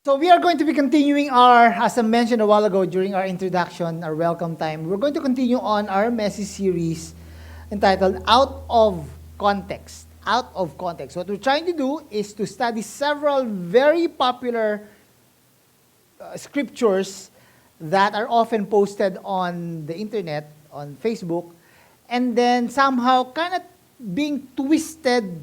So we are going to be continuing our, as I mentioned a while ago during our introduction, our welcome time, we're going to continue on our message series entitled Out of Context. Out of Context. What we're trying to do is to study several very popular scriptures that are often posted on the internet, on Facebook, and then somehow kind of being twisted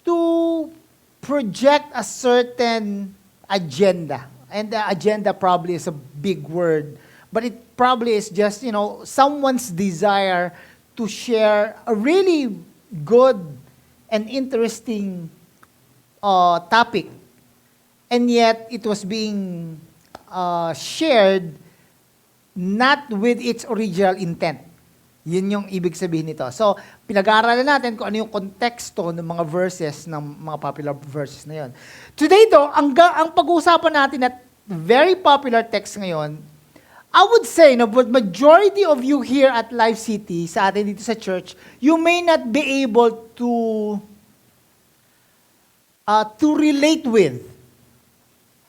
to project a certain agenda. And the agenda probably is a big word, but it probably is just, someone's desire to share a really good and interesting topic. And yet, it was being shared not with its original intent. Yun yung ibig sabihin nito. So, pinag-aaralan natin kung ano yung konteksto ng mga verses, ng mga popular verses na yun. Today, ang pag-uusapan natin at very popular text ngayon, I would say, but majority of you here at Life City, sa atin dito sa church, you may not be able to relate with.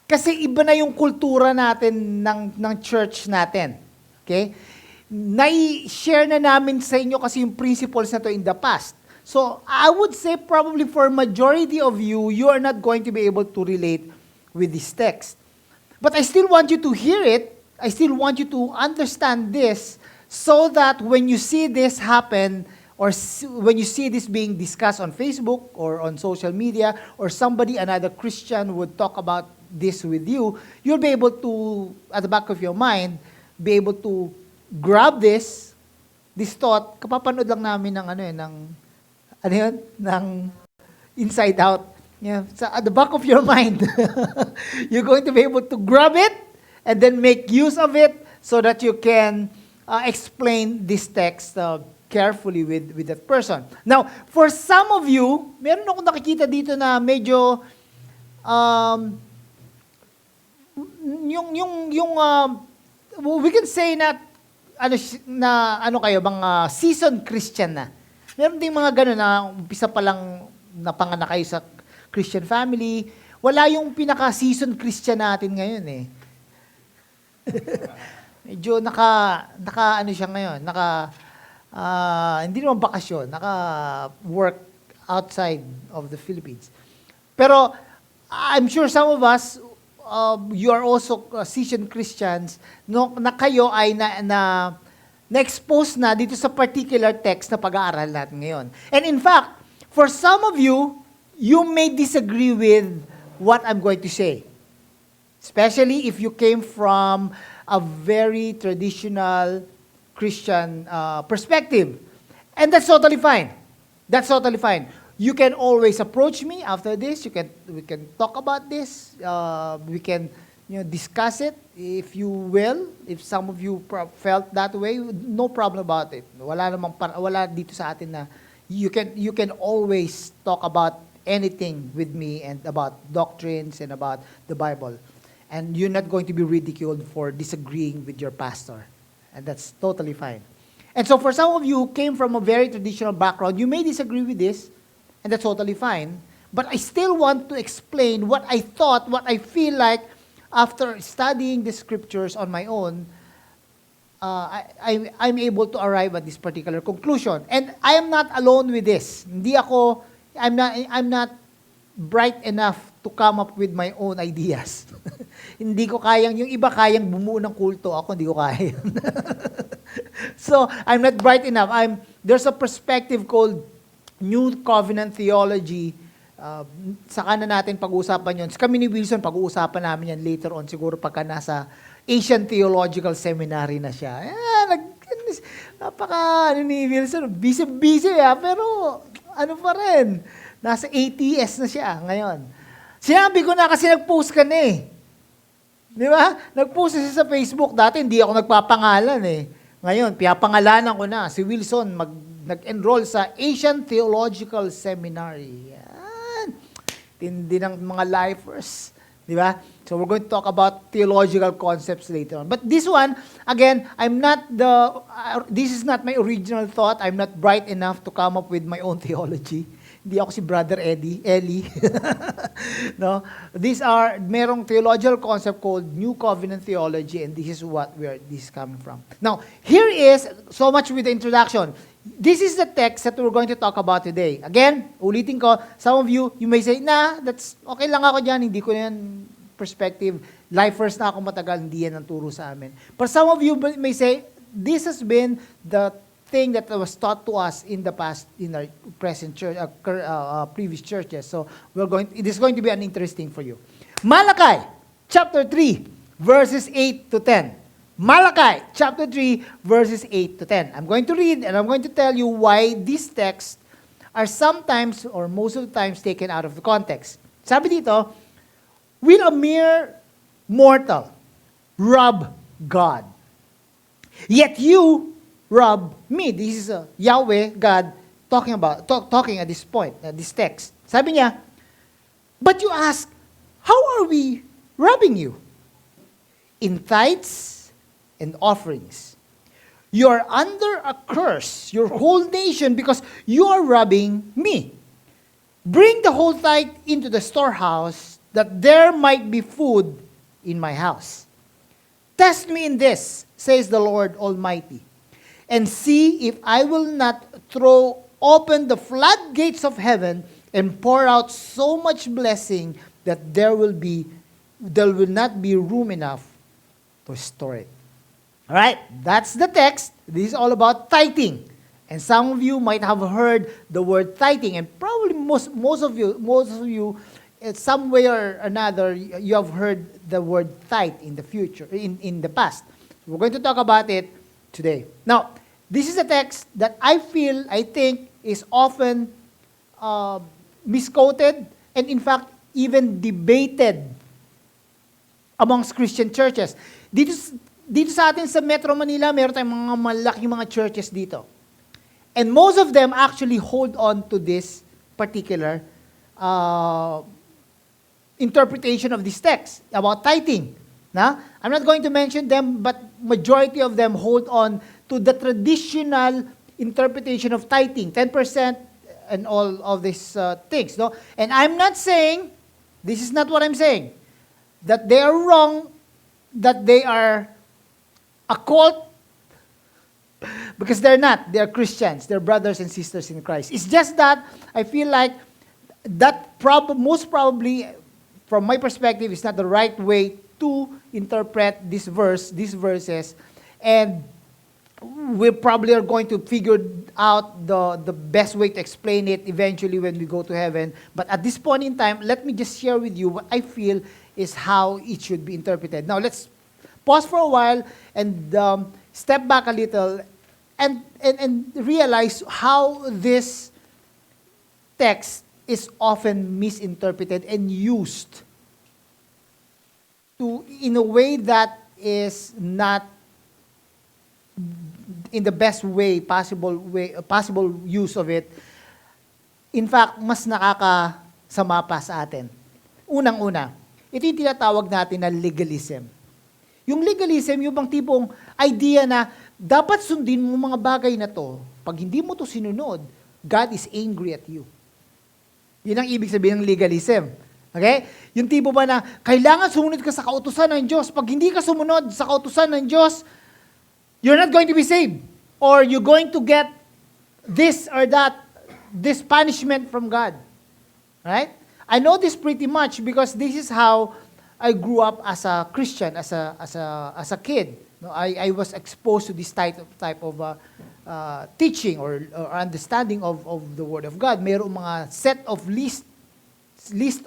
Kasi iba na yung kultura natin ng church natin. Okay? Nai-share na namin sa inyo kasi yung principles na to in the past. So, I would say probably for majority of you, you are not going to be able to relate with this text. But I still want you to hear it. I still want you to understand this so that when you see this happen or when you see this being discussed on Facebook or on social media or somebody, another Christian would talk about this with you, you'll be able to, at the back of your mind, be able to grab this thought, kapapanood lang namin ng inside out. Yeah, so at the back of your mind, you're going to be able to grab it and then make use of it so that you can explain this text carefully with that person. Now, for some of you, meron akong nakikita dito na medyo we can say na kayo, mga seasoned Christian na. Meron ding mga gano'n na umpisa pa lang napanganak kayo sa Christian family. Wala yung pinaka-seasoned Christian natin ngayon eh. Medyo ano siya ngayon, hindi naman bakasyon, work outside of the Philippines. Pero I'm sure some of us, you are also seasoned Christians, na kayo ay na-expose na dito sa particular text na pag-aaral natin ngayon. And in fact, for some of you, you may disagree with what I'm going to say. Especially if you came from a very traditional Christian perspective. And that's totally fine. That's totally fine. You can always approach me after this. We can talk about this. We can discuss it if you will. If some of you felt that way, no problem about it. Wala dito sa atin na you can always talk about anything with me and about doctrines and about the Bible. And you're not going to be ridiculed for disagreeing with your pastor. And that's totally fine. And so for some of you who came from a very traditional background, you may disagree with this. And that's totally fine. But I still want to explain what I thought, what I feel like after studying the scriptures on my own, I'm able to arrive at this particular conclusion. And I am not alone with this. I'm not bright enough to come up with my own ideas. Hindi ko kayang, yung iba kayang bumuo ng kulto, ako hindi ko kaya. So, I'm not bright enough. There's a perspective called New Covenant Theology. Saka na natin pag-uusapan yun. Kami ni Wilson, pag-uusapan namin yan later on, siguro pagka nasa Asian Theological Seminary na siya. Ni Wilson, busy, pero ano pa rin, nasa ATS na siya ngayon. Sinabi ko na kasi nag-post ka na eh. Di ba? Nag-post siya sa Facebook. Dati hindi ako nagpapangalan eh. Ngayon, piyapangalanan ko na. Si Wilson, nag-enroll sa Asian Theological Seminary. Yan. Tindi ng mga lifers. Di ba? So we're going to talk about theological concepts later on. But this one, again, this is not my original thought. I'm not bright enough to come up with my own theology. Hindi ako si Brother Ellie. No? Merong theological concept called New Covenant Theology, and this is coming from. Now, here is, so much with the introduction. This is the text that we're going to talk about today. Again, ulitin ko, some of you may say, that's okay lang ako dyan, hindi ko yan perspective. Lifers na ako matagal, hindi yan ang turo sa amin. But some of you may say, this has been the thing that was taught to us in the past, in our present church, previous churches. So it is going to be an interesting for you. Malachi, chapter 3, verses 8 to 10. Malachi, chapter 3, verses 8 to 10. I'm going to read and I'm going to tell you why these texts are sometimes or most of the times taken out of the context. Sabi dito, will a mere mortal rob God? Yet you rob me. This is Yahweh, God, talking at this point, this text. Sabi niya, but you ask, how are we robbing you? In tithes and offerings. You are under a curse, your whole nation, because you are robbing me. Bring the whole tithe into the storehouse, that there might be food in my house. Test me in this, says the Lord Almighty, and see if I will not throw open the floodgates of heaven and pour out so much blessing that there will not be room enough to store it. All right, that's the text. This is all about tithing. And some of you might have heard the word tithing, and probably most of you, in some way or another, you have heard the word tithe in the future, in the past. We're going to talk about it today. Now, this is a text that I think is often misquoted, and in fact, even debated amongst Christian churches. Dito sa atin sa Metro Manila, meron tayong mga malaking mga churches dito. And most of them actually hold on to this particular interpretation of this text about tithing. Now, I'm not going to mention them, but majority of them hold on to the traditional interpretation of tithing, 10% and all of these things. No? And I'm not saying, this is not what I'm saying, that they are wrong, that they are a cult, because they're not. They're Christians. They're brothers and sisters in Christ. It's just that I feel like that most probably, from my perspective, is not the right way to interpret these verses. And we probably are going to figure out the best way to explain it eventually when we go to heaven. But at this point in time, let me just share with you what I feel is how it should be interpreted. Now, let's pause for a while and step back a little and realize how this text is often misinterpreted and used in a way that is not in the best way, possible use of it. In fact, mas nakakasama pa sa atin. Unang-una, ito yung tinatawag natin na legalism. Yung legalism, yung bang tipong idea na dapat sundin mo mga bagay na to. Pag hindi mo to sinunod, God is angry at you. Yun ang ibig sabihin ng legalism. Okay? Yung tipo ba na kailangan sumunod ka sa kautusan ng Diyos. Pag hindi ka sumunod sa kautusan ng Diyos, you're not going to be saved. Or you're going to get this or that, this punishment from God. Right? I know this pretty much because this is how I grew up as a Christian, as a kid. No, I was exposed to this type of teaching or understanding of the Word of God. Mayroong mga set of list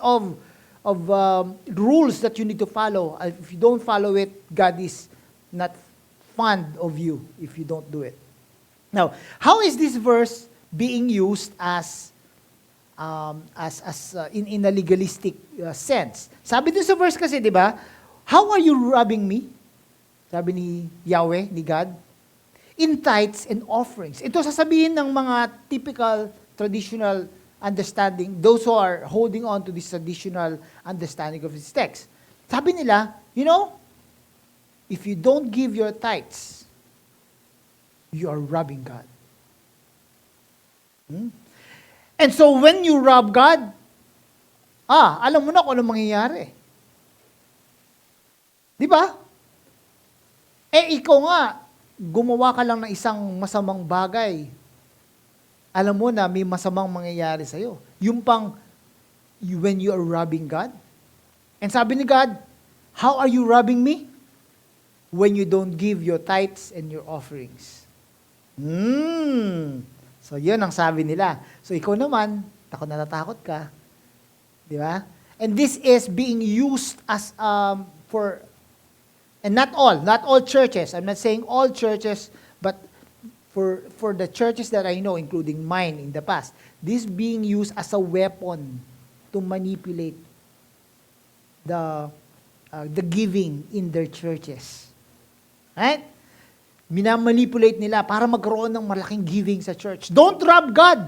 of rules that you need to follow. If you don't follow it, God is not fond of you if you don't do it. Now, how is this verse being used in a legalistic sense? Sabi dun sa verse kasi, di ba? How are you robbing me? Sabi ni Yahweh, ni God. In tithes and offerings. Ito sasabihin ng mga typical, traditional understanding, those who are holding on to this traditional understanding of this text. Sabi nila, if you don't give your tithes, you are robbing God. And so when you rob God, alam mo na kung anong mangyayari. Di ba? Ikaw nga, gumawa ka lang ng isang masamang bagay. Alam mo na may masamang mangyayari sa'yo. Yung pang, when you are robbing God. And sabi ni God, how are you robbing me? When you don't give your tithes and your offerings. So, yun ang sabi nila. So, ikaw naman, natatakot ka. Di ba? And this is being used as, and not all churches. I'm not saying all churches, but for the churches that I know, including mine in the past, this being used as a weapon to manipulate the giving in their churches. Right? Minamanipulate nila para magkaroon ng malaking giving sa church. Don't rob God.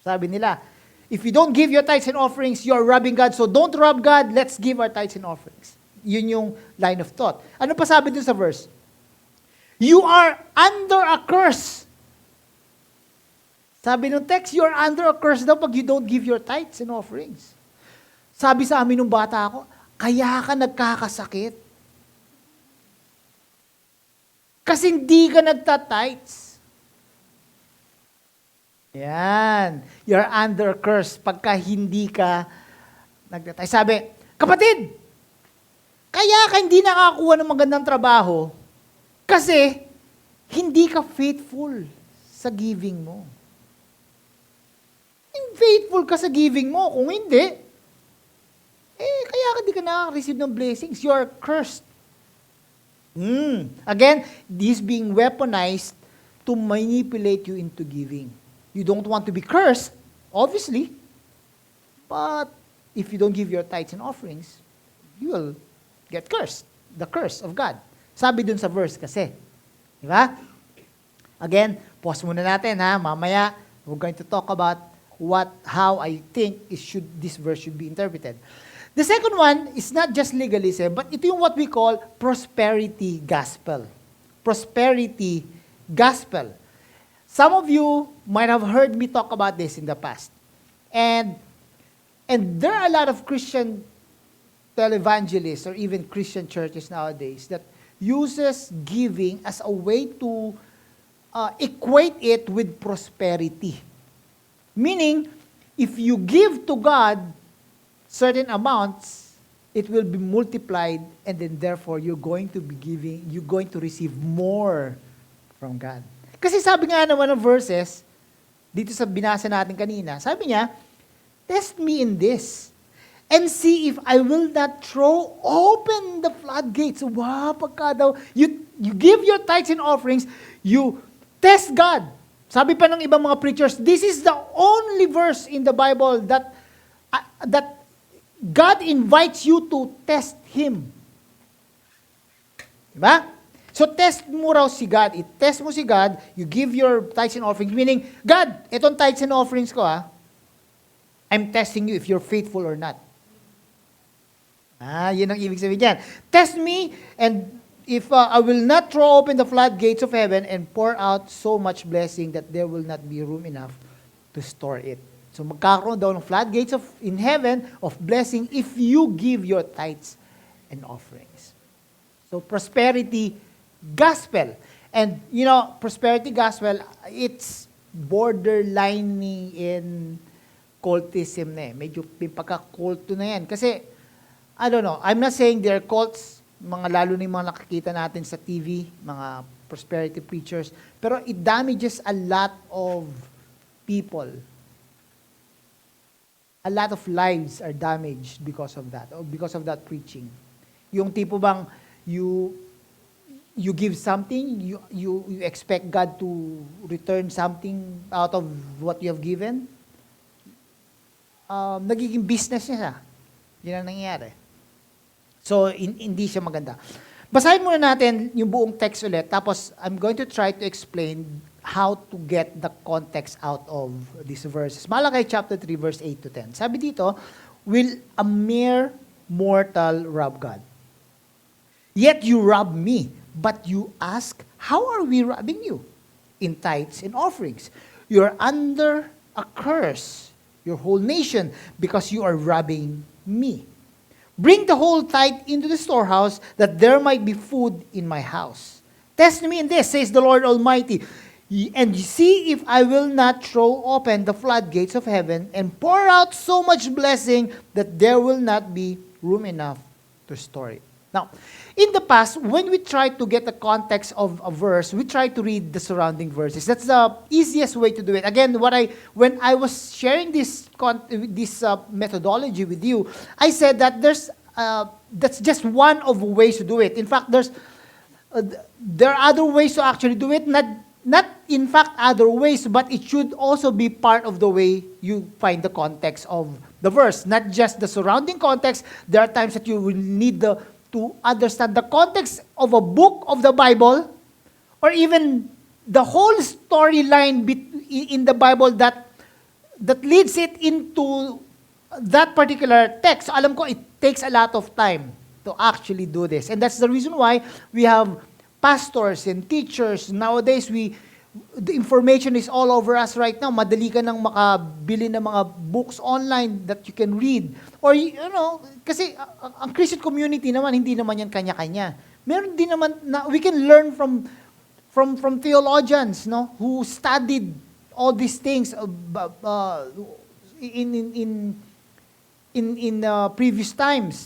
Sabi nila, if you don't give your tithes and offerings, you are robbing God. So don't rob God, let's give our tithes and offerings. Yun yung line of thought. Ano pa sabi dun sa verse? You are under a curse. Sabi ng text, you are under a curse daw pag you don't give your tithes and offerings. Sabi sa amin nung bata ako, kaya ka nagkakasakit. Kasi hindi ka nagtatights. Yan. You're under a curse pagka hindi ka nagtatights. Sabi, kapatid, kaya ka hindi nakakuha ng magandang trabaho kasi hindi ka faithful sa giving mo. Faithful ka sa giving mo. Kung hindi, kaya ka hindi ka nakaka-receive ng blessings. You are cursed. Again, this being weaponized to manipulate you into giving. You don't want to be cursed, obviously, but if you don't give your tithes and offerings, you will get cursed. The curse of God. Sabi dun sa verse kasi. Di ba? Again, pause muna natin ha. Mamaya, we're going to talk about how I think this verse should be interpreted. The second one is not just legalism, but ito yung what we call prosperity gospel. Prosperity gospel. Some of you might have heard me talk about this in the past. And there are a lot of Christian televangelists or even Christian churches nowadays that uses giving as a way to equate it with prosperity. Meaning, if you give to God certain amounts, it will be multiplied, and then therefore you're going to receive more from God. Kasi sabi nga naman ng verses, dito sa binasa natin kanina, sabi niya, test me in this, and see if I will not throw open the floodgates. Wow, pagka daw, you give your tithes and offerings, you test God. Sabi pa ng ibang mga preachers, this is the only verse in the Bible that God invites you to test Him. Diba? So test mo raw si God. I-test mo si God, you give your tithes and offerings, meaning, God, itong tithes and offerings ko I'm testing you if you're faithful or not. Yun ang ibig sabihin niyan. Test me, and if I will not throw open the floodgates of heaven and pour out so much blessing that there will not be room enough to store it. So magkakaroon daw ng floodgates in heaven of blessing if you give your tithes and offerings. So prosperity gospel. And prosperity gospel, it's borderlining in cultism na Medyo pagka-culto na yan. Kasi, I don't know, I'm not saying they're cults, lalo na yung mga nakikita natin sa TV, mga prosperity preachers, pero it damages a lot of people. A lot of lives are damaged because of that, or because of that preaching. Yung tipo bang you give something, you expect God to return something out of what you have given. Nagiging business niya. Yun ang nangyayari. So, hindi siya maganda. Basahin muna natin yung buong text ulit, tapos I'm going to try to explain how to get the context out of these verses. Malakay chapter 3, verse 8 to 10. Sabi dito, will a mere mortal rob God? Yet you rob me, but you ask, how are we robbing you? In tithes and offerings. You're under a curse, your whole nation, because you are robbing me. Bring the whole tithe into the storehouse, that there might be food in my house. Test me in this, says the Lord Almighty, and see if I will not throw open the floodgates of heaven and pour out so much blessing that there will not be room enough to store it. Now, in the past, when we try to get the context of a verse, we try to read the surrounding verses. That's the easiest way to do it. Again, when I was sharing this methodology with you, I said that that's just one of the ways to do it. In fact, there are other ways to actually do it. Not in fact other ways, but it should also be part of the way you find the context of the verse, not just the surrounding context. There are times that you will need to understand the context of a book of the Bible, or even the whole storyline in the Bible that leads it into that particular text. Alam ko, it takes a lot of time to actually do this. And that's the reason why we have pastors and teachers. Nowadays, the information is all over us right now. Madali ka nang makabili ng mga books online that you can read. Or, kasi ang Christian community naman, hindi naman yan kanya-kanya. Meron din naman, we can learn from theologians, who studied all these things in previous times,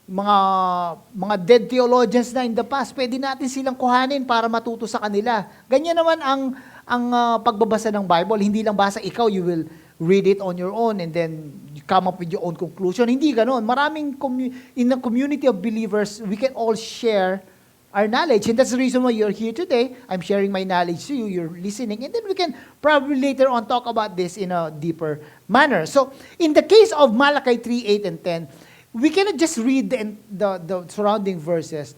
mga dead theologians na in the past, pwede natin silang kuhanin para matuto sa kanila. Ganyan naman ang pagbabasa ng Bible. Hindi lang basa ikaw, you will read it on your own and then you come up with your own conclusion. Hindi ganon. In the community of believers, we can all share our knowledge. And that's the reason why you're here today. I'm sharing my knowledge to you. You're listening. And then we can probably later on talk about this in a deeper manner. So, in the case of Malachi 3, 8, and 10, we cannot just read the surrounding verses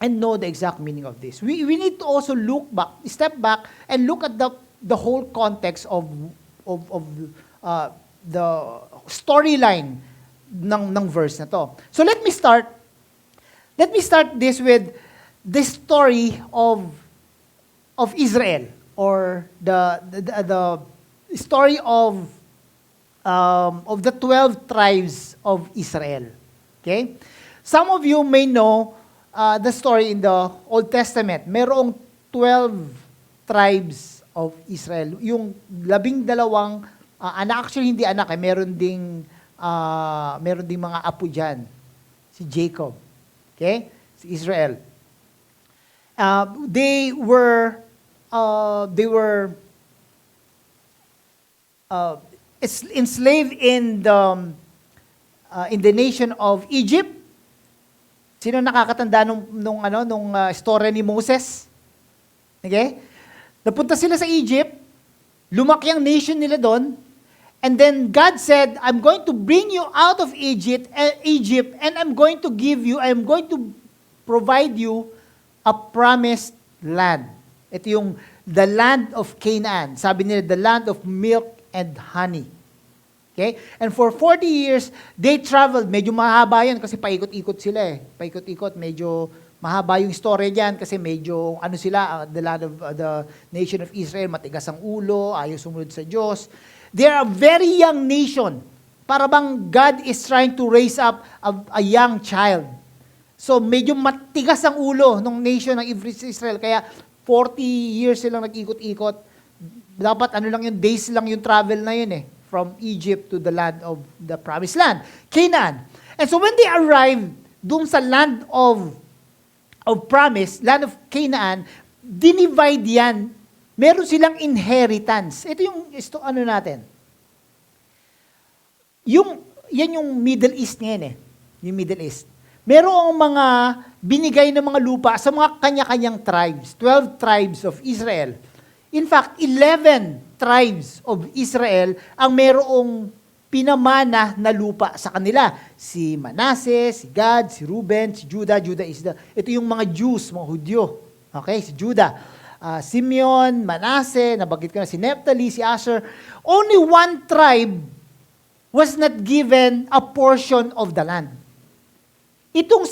and know the exact meaning of this. We need to also step back, and look at the whole context of the storyline ng verse na to. So let me start this with the story of Israel, or the story of the 12 tribes of Israel. Okay? Some of you may know the story in the Old Testament. Merong 12 tribes of Israel. Yung 12 anak, actually hindi anak, meron ding mga apo dyan. Si Jacob. Okay? Si Israel. They were enslaved in the nation of Egypt. Sino nakakatanda nung story ni Moses? Okay? Napunta sila sa Egypt, lumaki ang nation nila doon, and then God said, I'm going to bring you out of Egypt, and I'm going to provide you a promised land. Ito yung the land of Canaan. Sabi nila, the land of milk and honey. Okay? And for 40 years, they traveled. Medyo mahaba yan kasi paikot-ikot sila eh. Paikot-ikot, medyo mahaba yung story dyan kasi medyo, the land of the nation of Israel, matigas ang ulo, ayaw sumunod sa Diyos. They are a very young nation. Para bang God is trying to raise up a young child. So medyo matigas ang ulo ng nation ng Israel. Kaya 40 years silang nag-ikot-ikot. Dapat days lang yung travel na yun eh. From Egypt to the land of the promised land, Canaan. And so when they arrived dun sa land of promise, land of Canaan, dinivide yan. Meron silang inheritance. Ito yung natin. Yan yung Middle East ngayon eh. Yung Middle East. Merong mga binigay ng mga lupa sa mga kanya-kanyang tribes. 12 tribes of Israel. In fact, 11 tribes of Israel ang merong pinamana na lupa sa kanila. Si Manasseh, si Gad, si Reuben, si Judah. Ito yung mga Jews, mga Hudyo. Okay, si Judah. Simeon, Manasseh, nabanggit ko na si Naphtali, si Asher. Only one tribe was not given a portion of the land. Itong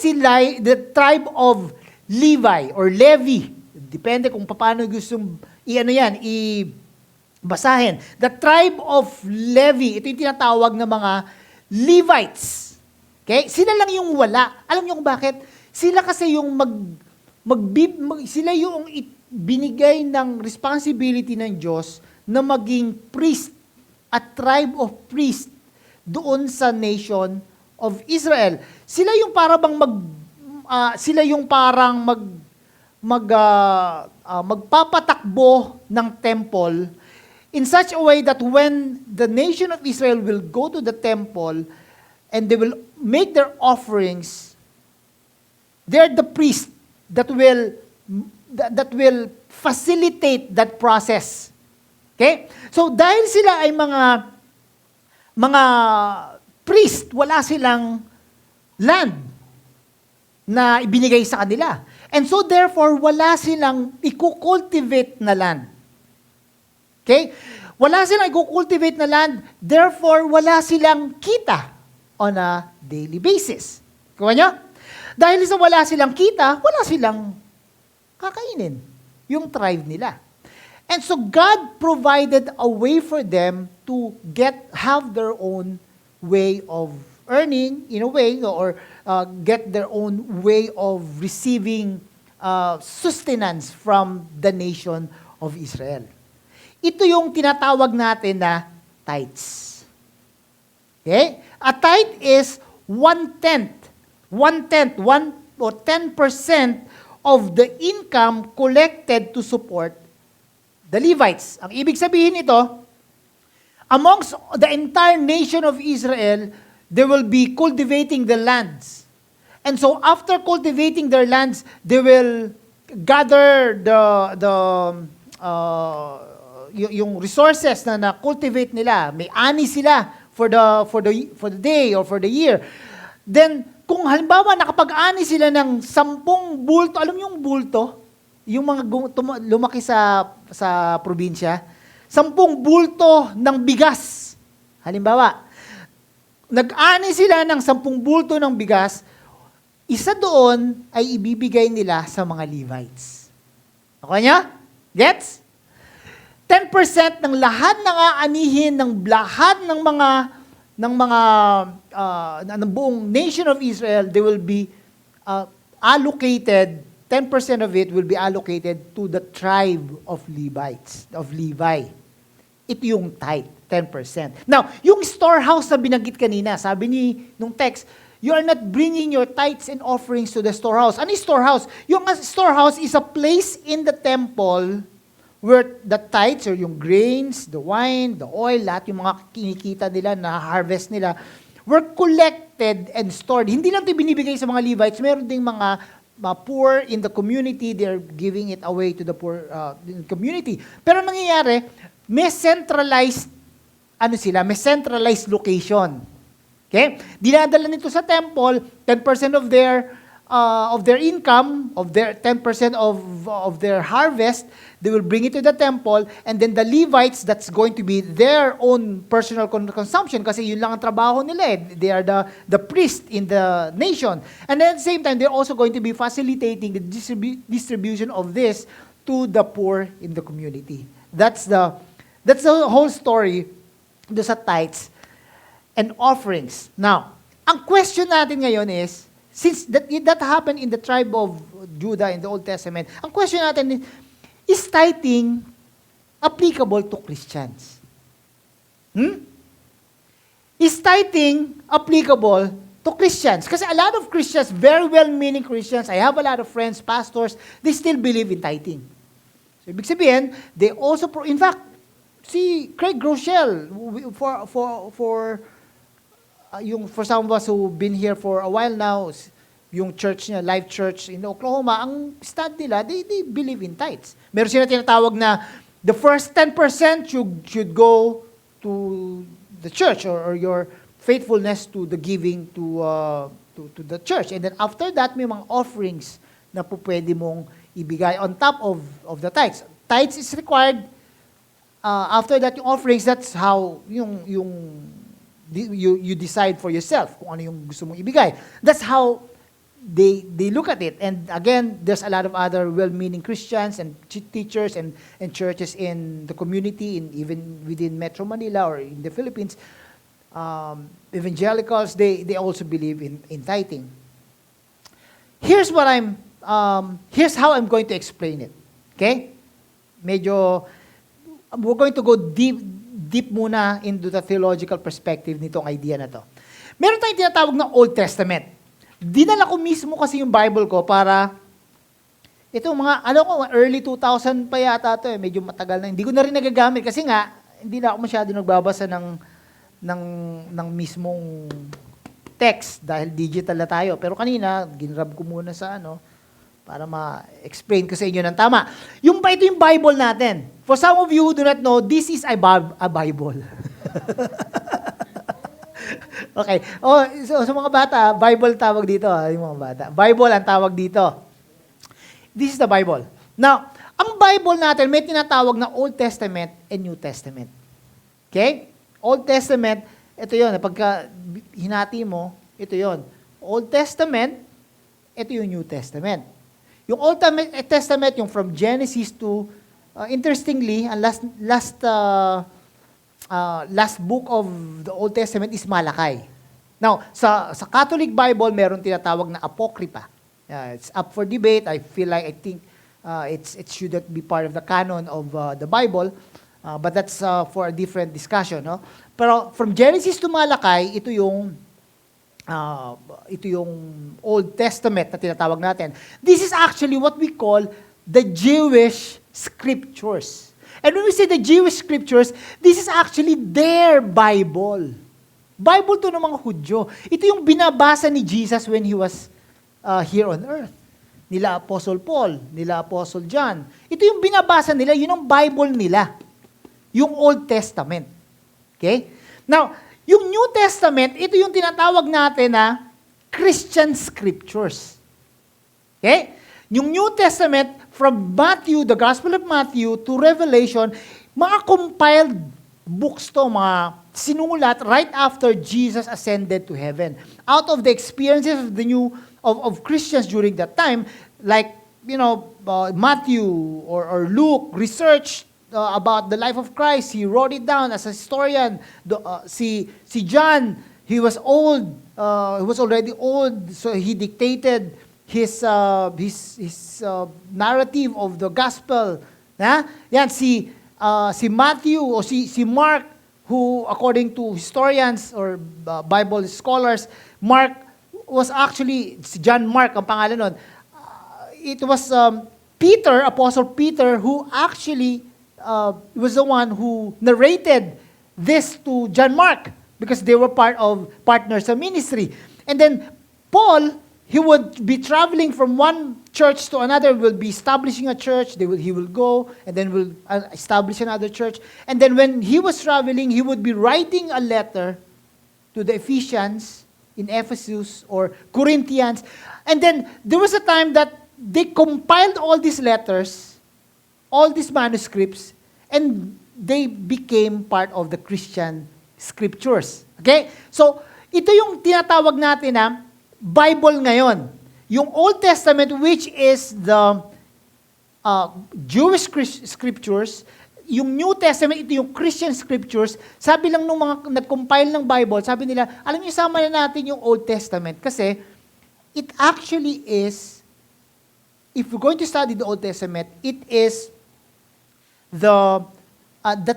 the tribe of Levi or Levi. Depende kung paano gustong Basahin. The tribe of Levi, ito yung tinatawag na mga Levites. Okay? Sila lang yung wala. Alam niyo kung bakit? Sila kasi yung sila yung binigay ng responsibility ng Diyos na maging priest at tribe of priest doon sa nation of Israel. Sila yung magpapatakbo ng temple in such a way that when the nation of Israel will go to the temple and they will make their offerings, they're the priest that will facilitate that process. Okay? So dahil sila ay mga priest, wala silang land na ibinigay sa kanila. And so therefore, wala silang i-cultivate na land. Okay? Wala silang i-cultivate na land, therefore, wala silang kita on a daily basis. Kuha nyo? Dahil sa wala silang kita, wala silang kakainin. Yung tribe nila. And so God provided a way for them to have their own way of earning, in a way, or get their own way of receiving sustenance from the nation of Israel. Ito yung tinatawag natin na tithes. Okay? A tithe is 1/10 or 10% of the income collected to support the Levites. Ang ibig sabihin ito, amongst the entire nation of Israel, they will be cultivating the lands. And so after cultivating their lands, they will gather yung resources na cultivate nila. May ani sila for the day or for the year. Then kung halimbawa nakapag-ani sila ng 10 bulto, alam niyo yung bulto? Yung mga lumaki sa probinsya, 10 bulto ng bigas. Halimbawa, nag-ani sila ng 10 bulto ng bigas, isa doon ay ibibigay nila sa mga Levites. Okay niya? Gets? 10% ng lahat ng aanihin ng lahat ng buong nation of Israel, they will be allocated, 10% of it will be allocated to the tribe of Levites, of Levi. Ito yung tithe, 10%. Now, yung storehouse na binanggit kanina, sabi nung text, you are not bringing your tithes and offerings to the storehouse. Ano yung storehouse? Yung storehouse is a place in the temple where the tithes or yung grains, the wine, the oil, lahat yung mga kinikita nila, na harvest nila, were collected and stored. Hindi lang ito binibigay sa mga Levites, meron ding mga poor in the community, they're giving it away to the poor in the community. Pero nangyayari, may centralized location. Okay? Dinadala nito sa temple, 10% of their income, of their 10% of their harvest, they will bring it to the temple, and then the Levites, that's going to be their own personal consumption kasi yun lang ang trabaho nila. They are the priest in the nation. And at the same time, they're also going to be facilitating the distribution of this to the poor in the community. That's the whole story do sa tithes and offerings. Now, ang question natin ngayon is, since that happened in the tribe of Judah in the Old Testament, ang question natin is tithing applicable to Christians? Is tithing applicable to Christians? Kasi a lot of Christians, very well-meaning Christians, I have a lot of friends, pastors, they still believe in tithing. So, ibig sabihin, they also, in fact, si Craig Groeschel, for some of us who've been here for a while now, yung church niya, Life Church in Oklahoma, ang stand nila, they believe in tithes. Meron sila tinatawag na the first 10% should go to the church or your faithfulness to the giving to the church. And then after that, may mga offerings na po pwede mong ibigay on top of the tithes. Tithes is required. After that, yung offerings, that's how you decide for yourself kung ano yung gusto mong ibigay. That's how they look at it. And again, there's a lot of other well-meaning Christians and teachers and churches in the community, even within Metro Manila or in the Philippines. Evangelicals, they also believe in tithing. Here's how I'm going to explain it. Okay? We're going to go deep muna into the theological perspective nitong idea na to. Meron tayong tinatawag na Old Testament. Dinala ko mismo kasi yung Bible ko para, ito early 2000 pa yata ito medyo matagal na. Hindi ko na rin nagagamit kasi nga, hindi na ako masyado nagbabasa ng mismong text dahil digital na tayo. Pero kanina, ginrab ko muna sa para ma-explain ko sa inyo ng tama. Ito yung Bible natin. For some of you who do not know, this is a Bible. Okay. So sa mga bata, Bible tawag dito. Yung mga bata. Bible ang tawag dito. This is the Bible. Now, ang Bible natin, may tinatawag na Old Testament and New Testament. Okay? Old Testament, ito yun. Pagka hinati mo, ito yun. Old Testament, ito yung New Testament. Yung Old Testament, yung from Genesis to, interestingly, ang last book of the Old Testament is Malachi. Now, sa Catholic Bible, meron tinatawag na Apocrypha. It's up for debate. I think it shouldn't be part of the canon of the Bible, but that's for a different discussion. No? Pero from Genesis to Malachi, ito yung Old Testament na tinatawag natin. This is actually what we call the Jewish Scriptures. And when we say the Jewish Scriptures, this is actually their Bible. Bible to ng mga Hudyo. Ito yung binabasa ni Jesus when He was here on earth. Nila Apostle Paul, nila Apostle John. Ito yung binabasa nila, yun ang Bible nila. Yung Old Testament. Okay? Now, yung New Testament, ito yung tinatawag natin na Christian Scriptures. Okay? Yung New Testament, from Matthew, the Gospel of Matthew, to Revelation, mga compiled books to, mga sinulat right after Jesus ascended to heaven. Out of the experiences of Christians during that time, like, Matthew or Luke researched about the life of Christ. He wrote it down as a historian. Si John, he was old. He was already old, so he dictated his narrative of the gospel. Yan si Matthew o si Mark, who according to historians or Bible scholars, Mark was actually si John Mark ang pangalan nun. It was Peter, Apostle Peter, who actually was the one who narrated this to John Mark because they were partners of ministry. And then Paul, he would be traveling from one church to another, will be establishing a church, he will go, and then will establish another church. And then when he was traveling, he would be writing a letter to the Ephesians in Ephesus or Corinthians. And then there was a time that they compiled all these letters, all these manuscripts, and they became part of the Christian Scriptures. Okay? So, ito yung tinatawag natin na Bible ngayon. Yung Old Testament, which is the Jewish Scriptures, yung New Testament, ito yung Christian Scriptures. Sabi lang nung mga nag-compile ng Bible, sabi nila, alam niyo, sama na natin yung Old Testament kasi it actually is, if we're going to study the Old Testament, it is the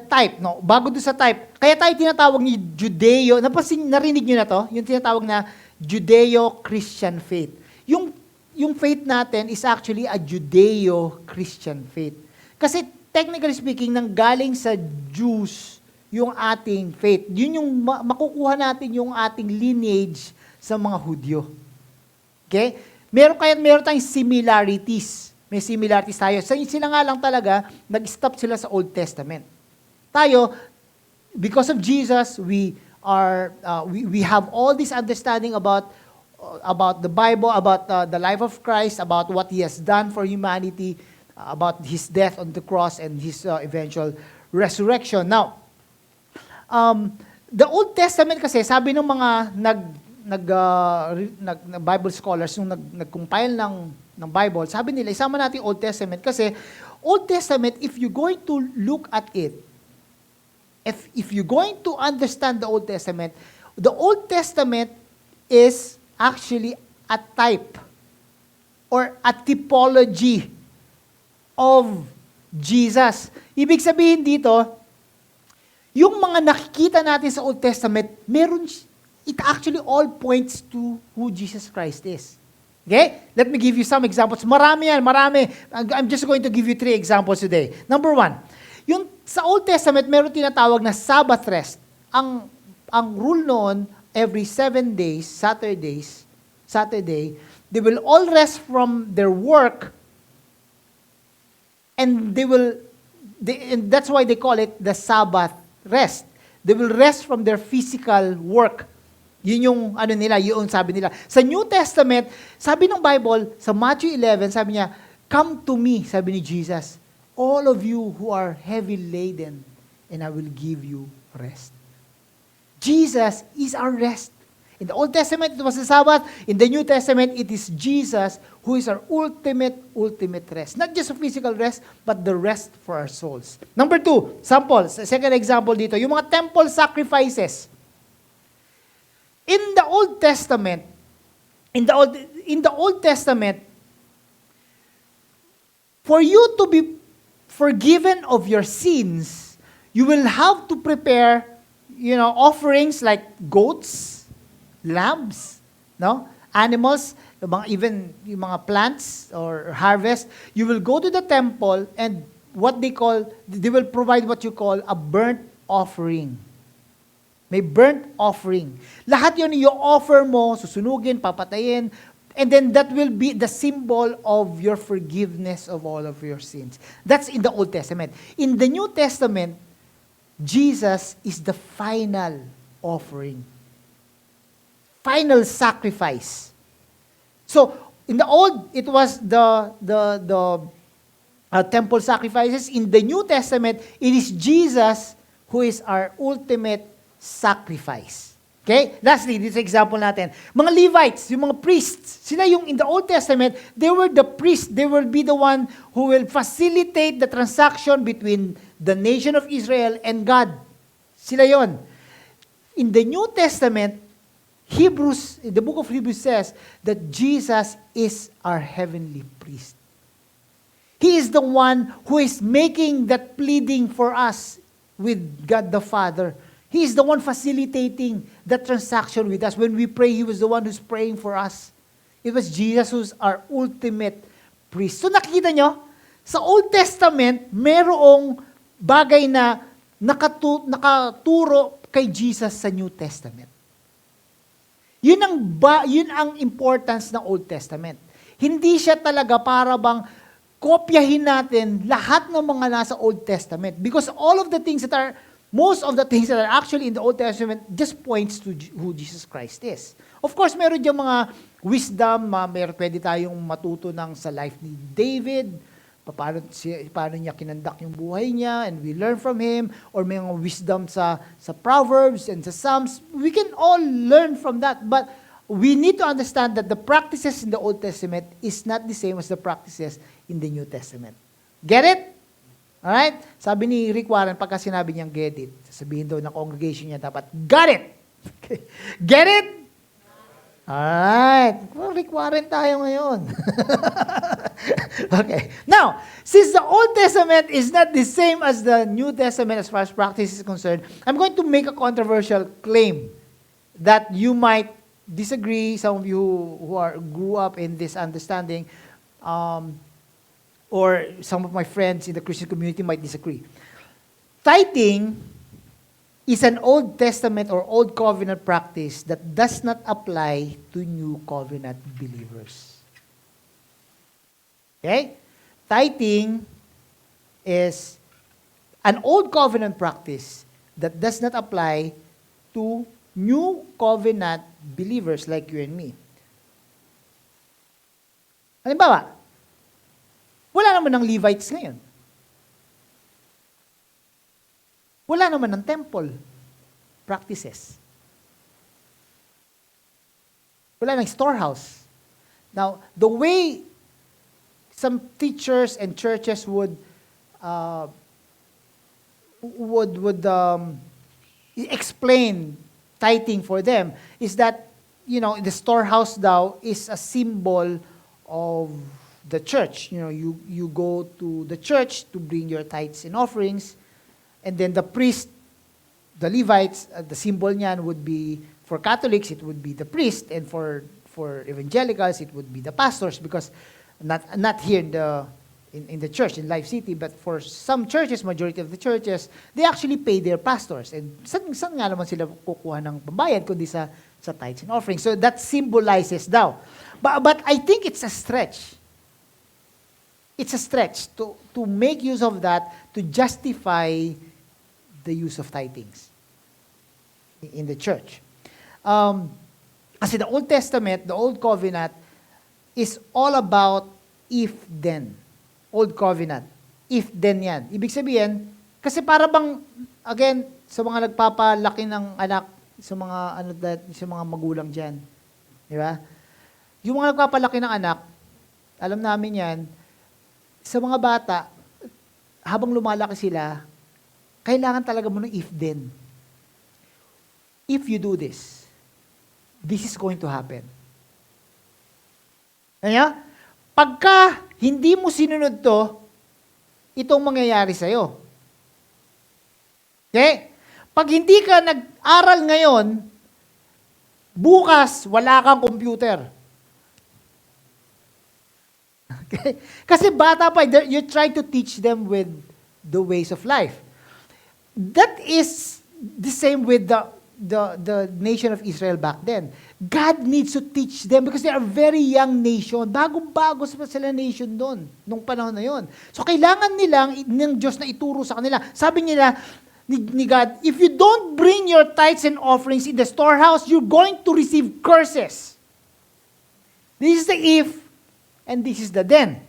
type, no? Bago doon sa type. Kaya tayo tinatawag ni Judeo, narinig niyo na to? Yung tinatawag na Judeo-Christian faith. Yung faith natin is actually a Judeo-Christian faith. Kasi technically speaking, nanggaling sa Jews yung ating faith. Yun yung makukuha natin yung ating lineage sa mga Hudyo. Okay? Meron tayong similarities. May similarities tayo. Sila nga lang talaga, nag-stop sila sa Old Testament. Tayo, because of Jesus, we have all this understanding about the Bible, about the life of Christ, about what He has done for humanity, about His death on the cross and His eventual resurrection. Now, the Old Testament kasi, sabi ng mga Bible scholars, nung nag-compile ng Bible, sabi nila, isama natin Old Testament kasi Old Testament, if you're going to look at it, if you're going to understand the Old Testament is actually a type or a typology of Jesus. Ibig sabihin dito, yung mga nakikita natin sa Old Testament, it actually all points to who Jesus Christ is. Okay? Let me give you some examples. Marami yan, marami. I'm just going to give you 3 examples today. Number 1, yung sa Old Testament, meron tinatawag na Sabbath rest. Ang rule noon, every 7 days, Saturday, they will all rest from their work, and and that's why they call it the Sabbath rest. They will rest from their physical work. Yun yung yun sabi nila. Sa New Testament, sabi ng Bible, sa Matthew 11, sabi niya, "Come to me," sabi ni Jesus, "all of you who are heavy laden, and I will give you rest." Jesus is our rest. In the Old Testament, it was the Sabbath. In the New Testament, it is Jesus who is our ultimate rest. Not just a physical rest, but the rest for our souls. Number 2, second example dito, yung mga temple sacrifices. In the Old Testament, for you to be forgiven of your sins, you will have to prepare, offerings like goats, lambs, animals, even yung mga plants or harvest. You will go to the temple and they will provide what you call a burnt offering. May burnt offering. Lahat yun i-offer mo, susunugin, papatayin, and then that will be the symbol of your forgiveness of all of your sins. That's in the Old Testament. In the New Testament, Jesus is the final offering. Final sacrifice. So, in the Old, it was the temple sacrifices. In the New Testament, it is Jesus who is our ultimate sacrifice. Okay? Lastly, this example natin. Mga Levites, yung mga priests, sila yung in the Old Testament, they were the priests. They will be the one who will facilitate the transaction between the nation of Israel and God. Sila yon. In the New Testament, the book of Hebrews says that Jesus is our heavenly priest. He is the one who is making that pleading for us with God the Father. He is the one facilitating that transaction with us. When we pray, He was the one who's praying for us. It was Jesus who's our ultimate priest. So nakikita nyo, sa Old Testament, merong bagay na nakaturo kay Jesus sa New Testament. Yun ang importance ng Old Testament. Hindi siya talaga para bang kopyahin natin lahat ng mga nasa Old Testament. Because most of the things that are actually in the Old Testament just points to who Jesus Christ is. Of course, meron diyang mga wisdom, pwede tayong matuto sa life ni David, paano niya kinandak yung buhay niya, and we learn from him, or may mga wisdom sa Proverbs and sa Psalms. We can all learn from that, but we need to understand that the practices in the Old Testament is not the same as the practices in the New Testament. Get it? Alright? Sabi ni Rick Warren, pagka sinabi niyang get it, sabihin daw ng congregation niya dapat, got it! Get it? Alright. Well, Rick Warren tayo ngayon. Okay. Now, since the Old Testament is not the same as the New Testament as far as practice is concerned, I'm going to make a controversial claim that you might disagree, some of you who grew up in this understanding, or some of my friends in the Christian community might disagree. Tithing is an Old Testament or Old Covenant practice that does not apply to New Covenant believers. Okay? Tithing is an Old Covenant practice that does not apply to New Covenant believers like you and me. Halimbawa, wala naman ng Levites ngayon. Wala naman ng temple practices. Wala nang storehouse. Now, the way some teachers and churches would explain tithing for them is that, the storehouse daw is a symbol of the church. You go to the church to bring your tithes and offerings, and then the priest, the Levites, the symbol niyan would be, for Catholics, it would be the priest, and for evangelicals, it would be the pastors, because not here in the church, in Life City, but for some churches, majority of the churches, they actually pay their pastors. And saan nga naman sila kukuha ng pambayad kundi sa tithes and offerings. So that symbolizes daw. But I think it's a stretch. It's a stretch to make use of that to justify the use of tithings in the church. Kasi the Old Testament, the Old Covenant, is all about if-then. Old Covenant. If-then yan. Ibig sabihin, kasi para bang, again, sa mga nagpapalaki ng anak, sa mga magulang dyan. Di ba? Yung mga nagpapalaki ng anak, alam namin yan, sa mga bata, habang lumalaki sila, kailangan talaga mo ng if-then. If you do this is going to happen. Kaya, pagka hindi mo sinunod to, itong mangyayari sa'yo. Okay? Pag hindi ka nag-aral ngayon, bukas, wala kang computer. Okay? Kasi bata pa, you try to teach them with the ways of life. That is the same with the nation of Israel back then. God needs to teach them because they are a very young nation. Bago-bago sila nation doon, nung panahon na yon. So kailangan ng Diyos na ituro sa kanila. Sabi nila, ni God, if you don't bring your tithes and offerings in the storehouse, you're going to receive curses. This is the if, and this is the then.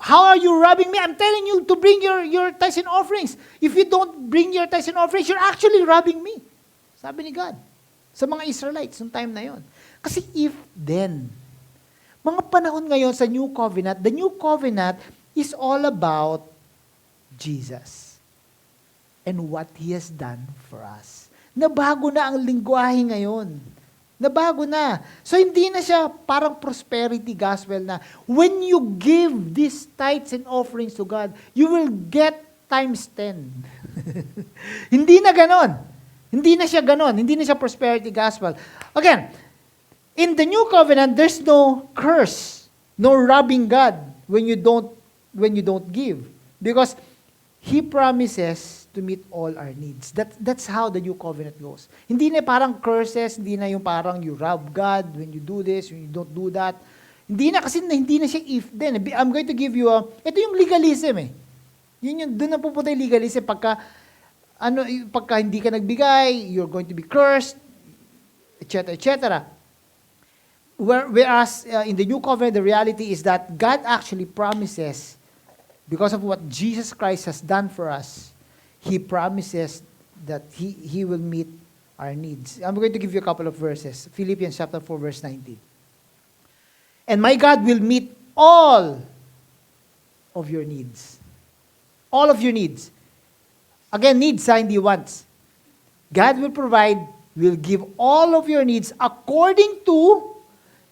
How are you robbing me? I'm telling you to bring your tithes and offerings. If you don't bring your tithes and offerings, you're actually robbing me. Sabi ni God. Sa mga Israelites, noong time na yon. Kasi if then, mga panahon ngayon sa New Covenant, the New Covenant is all about Jesus and what He has done for us. Nabago na ang lingwahe ngayon. Nabago na. So hindi na siya parang prosperity gospel na when you give these tithes and offerings to God, you will get times 10. Hindi na ganon. Hindi na siya ganon. Hindi na siya prosperity gospel. Again, in the New Covenant, there's no curse, no robbing God when you don't give. Because He promises to meet all our needs. That's how the New Covenant goes. Hindi na parang curses, hindi na yung parang you rob God when you do this, when you don't do that. Hindi na kasi hindi na siya if then. I'm going to give you ito yung legalism eh. Doon na pupunta yung legalism pagka hindi ka nagbigay, you're going to be cursed, etc., etc. Whereas in the New Covenant, the reality is that God actually promises, because of what Jesus Christ has done for us, He promises that He will meet our needs. I'm going to give you a couple of verses. Philippians chapter 4, verse 19. And my God will meet all of your needs. All of your needs. Again, needs, hindi wants. God will provide, will give all of your needs according to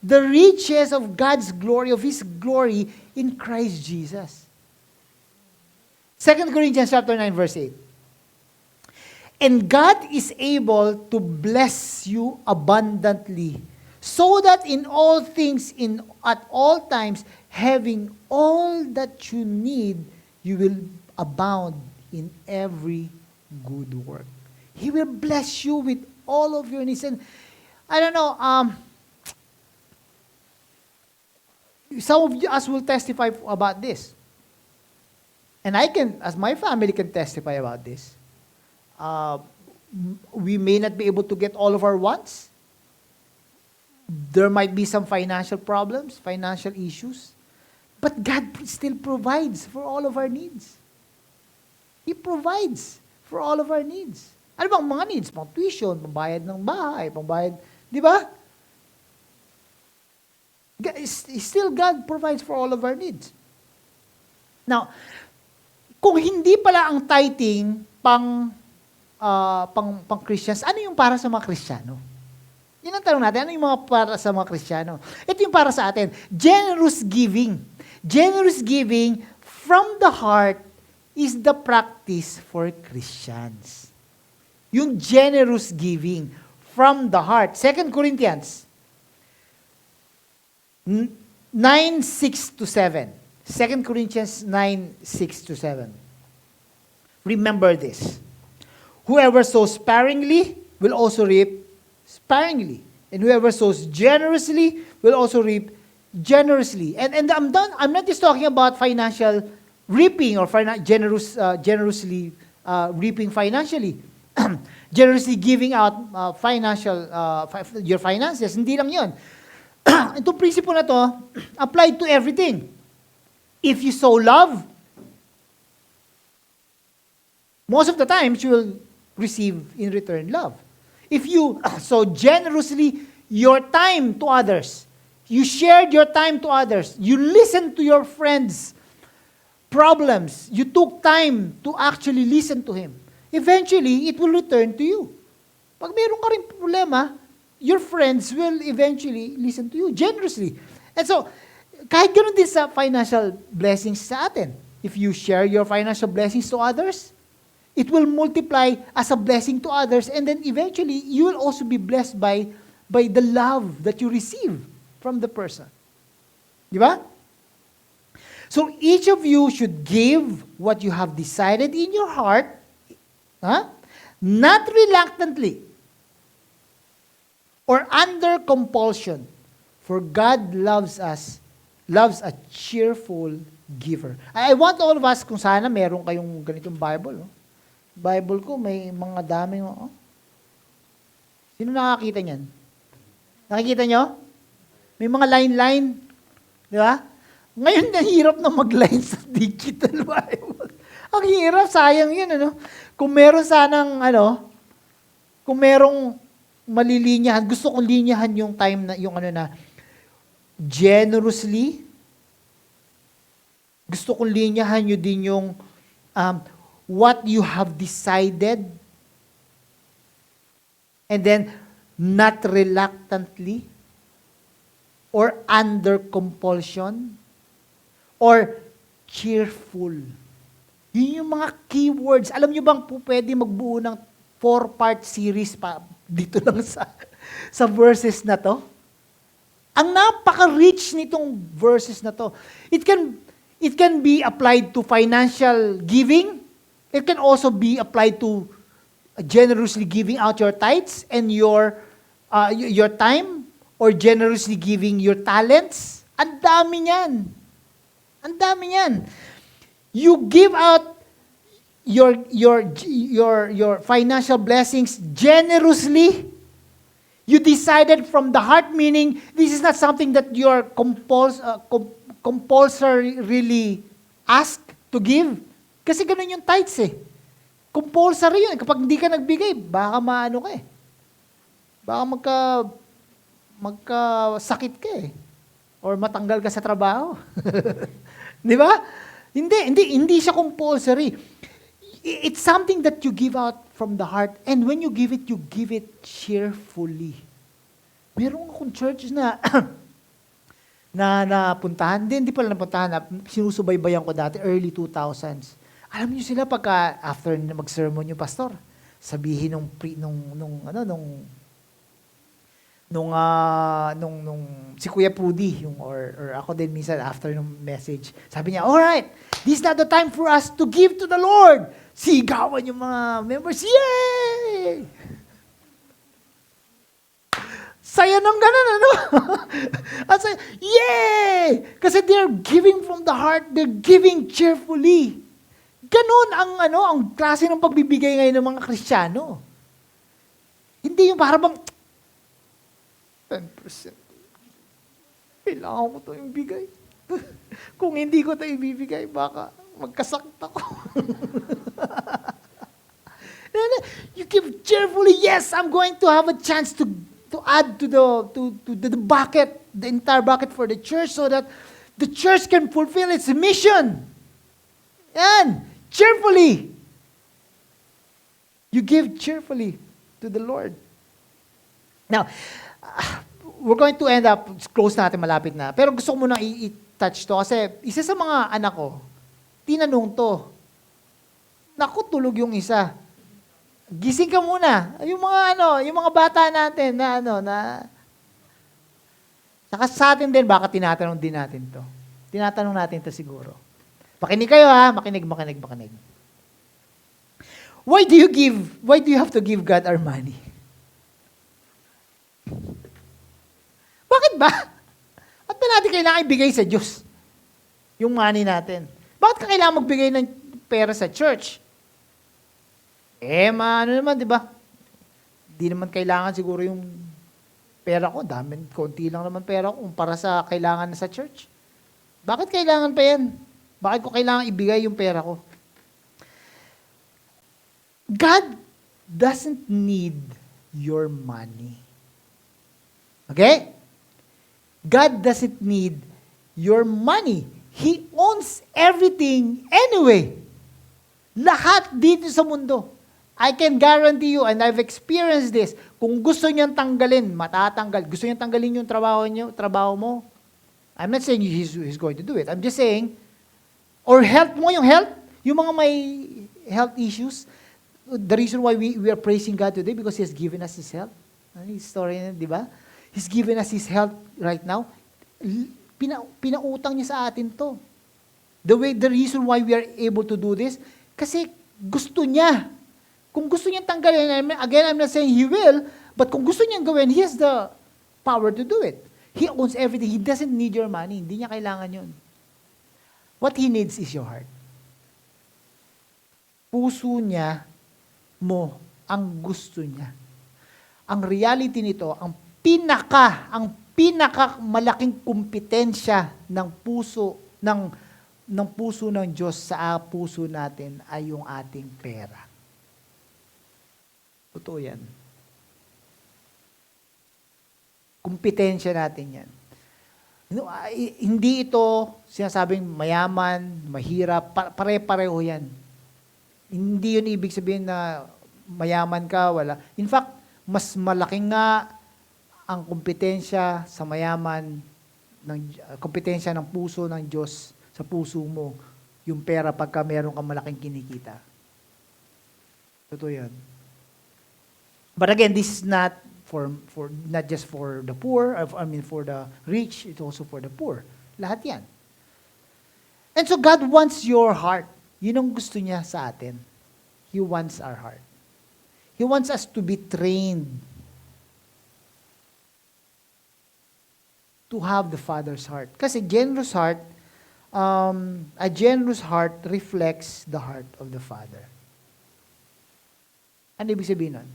the riches of God's glory, of His glory in Christ Jesus. 2 Corinthians chapter 9, verse 8. And God is able to bless you abundantly, so that in all things, at all times, having all that you need, you will abound in every good work. He will bless you with all of your needs. And I don't know, some of us will testify about this. And I can, as my family can testify about this. We may not be able to get all of our wants. There might be some financial problems, financial issues. But God still provides for all of our needs. He provides for all of our needs. Ano bang mga needs? Pang tuition, pambayad ng bahay, pambayad, di ba? still God provides for all of our needs. Now, kung hindi pala ang tithing pang Christians, ano yung para sa mga Kristiyano? Yun ang tanong natin, ano yung mga para sa mga Kristiyano? Ito yung para sa atin, generous giving. Generous giving from the heart is the practice for Christians. Yung generous giving from the heart. 2 Corinthians 9:6-7. 2 Corinthians 9:6-7. Remember this. Whoever sows sparingly will also reap sparingly. And whoever sows generously will also reap generously. And I'm not just talking about financial reaping or generously reaping financially. Generously giving out your finances. Hindi lang yun. Itong principle na to applied to everything. If you sow love, most of the times you will receive in return love. If you sow generously your time to others, you shared your time to others, you listened to your friends' problems, you took time to actually listen to him, eventually, it will return to you. Pag meron ka rin problema, your friends will eventually listen to you generously. And so, kahit ganun din sa financial blessings sa atin. If you share your financial blessings to others, it will multiply as a blessing to others, and then eventually, you will also be blessed by the love that you receive from the person. Di ba? So, each of you should give what you have decided in your heart, not reluctantly or under compulsion, for God loves a cheerful giver. I want all of us, kung sana meron kayong ganitong Bible, no? Bible ko, may mga daming, Sino nakakita niyan? Nakikita nyo? May mga line-line. Di ba? Ngayon, ang hirap na mag-line sa digital Bible. Ang hirap, sayang yun, ano? Kung meron sanang, kung merong malilinyahan, gusto kong linyahan yung time na, generously. Gusto kong linyahan nyo din yung, what you have decided, and then not reluctantly or under compulsion or cheerful. Yun yung mga keywords. Alam nyo bang pwede magbuo ng 4-part series pa dito lang sa verses na to? Ang napaka-rich nitong verses na to. It can be applied to financial giving. It can also be applied to generously giving out your tithes and your time, or generously giving your talents. Ang dami niyan. Ang dami niyan. You give out your financial blessings generously. You decided from the heart, meaning this is not something that you are compulsorily asked to give. Kasi ganun yung tithes eh. Compulsory yun. Kapag hindi ka nagbigay, baka maano ka eh. Baka magkasakit ka eh. Or matanggal ka sa trabaho. Di ba? Hindi siya compulsory. It's something that you give out from the heart, and when you give it cheerfully. Meron akong church na napuntahan. Hindi pala napuntahan. Sinusubaybayan ko dati, early 2000s. Alam niyo sila pagka after mag-sermon yung pastor, sabihin nung si Kuya Pudi, or ako din minsan after nung message, sabi niya, "Alright, this is not the time for us to give to the Lord." Sigawan yung mga members, "Yay!" Saya ng ganun, ano? At say, "Yay!" Kasi they're giving from the heart, they're giving cheerfully. Ganun ang klase ng pagbibigay ngayon ng mga Kristiyano. Hindi yung para bang 10%. Kailangan ko ito ibigay. Kung hindi ko ito ibibigay, baka magkasakit ako. You give cheerfully, yes, I'm going to have a chance to add to the bucket the entire bucket for the church so that the church can fulfill its mission. Yan. Cheerfully. You give cheerfully to the Lord. Now, we're going to end up, close natin, malapit na. Pero gusto ko muna i-touch to kasi isa sa mga anak ko, tinanong to. Naku, tulog yung isa. Gising ka muna. Yung mga bata natin saka sa atin din, baka tinatanong din natin to. Tinatanong natin to siguro. Makinig kayo ha, makinig. Why do you have to give God our money? Bakit ba? At ba natin kailangan ibigay sa Diyos yung money natin? Bakit ka kailangan magbigay ng pera sa church? Naman, di ba? Di naman kailangan siguro yung pera ko. Konti lang naman pera ko para sa kailangan sa church. Bakit kailangan pa yan? Bakit ko kailangan ibigay yung pera ko? God doesn't need your money. Okay? God doesn't need your money. He owns everything anyway. Lahat dito sa mundo. I can guarantee you, and I've experienced this, kung gusto niyang tanggalin, matatanggal. Gusto niyang tanggalin yung trabaho mo. I'm not saying he's going to do it. I'm just saying, or health mo, yung mga may health issues, the reason why we are praising God today because He has given us His health. His story, di ba? He's given us His health right now. Pinautang niya sa atin to. The reason why we are able to do this, kasi gusto niya. Kung gusto niyang tanggalin, again, I'm not saying He will, but kung gusto niyang gawin, He has the power to do it. He owns everything. He doesn't need your money. Hindi niya kailangan yun. What He needs is your heart. Puso niya mo ang gusto niya. Ang reality nito, ang pinaka malaking kompetensya ng puso ng Diyos sa puso natin ay yung ating pera. Totoo yan. Kompetensya natin yan. Hindi ito sinasabing mayaman, mahirap, pare-pareho yan. Hindi yun ibig sabihin na mayaman ka, wala. In fact, mas malaking nga ang kompetensya sa mayaman, kompetensya ng puso ng Diyos sa puso mo, yung pera pagka meron kang malaking kinikita. Totoo yan. But again, this is not not just for the poor, for the rich, it's also for the poor. Lahat yan. And so God wants your heart. Yun ang gusto niya sa atin. He wants our heart. He wants us to be trained to have the Father's heart. Kasi a generous heart reflects the heart of the Father. Ano ibig sabihin nun?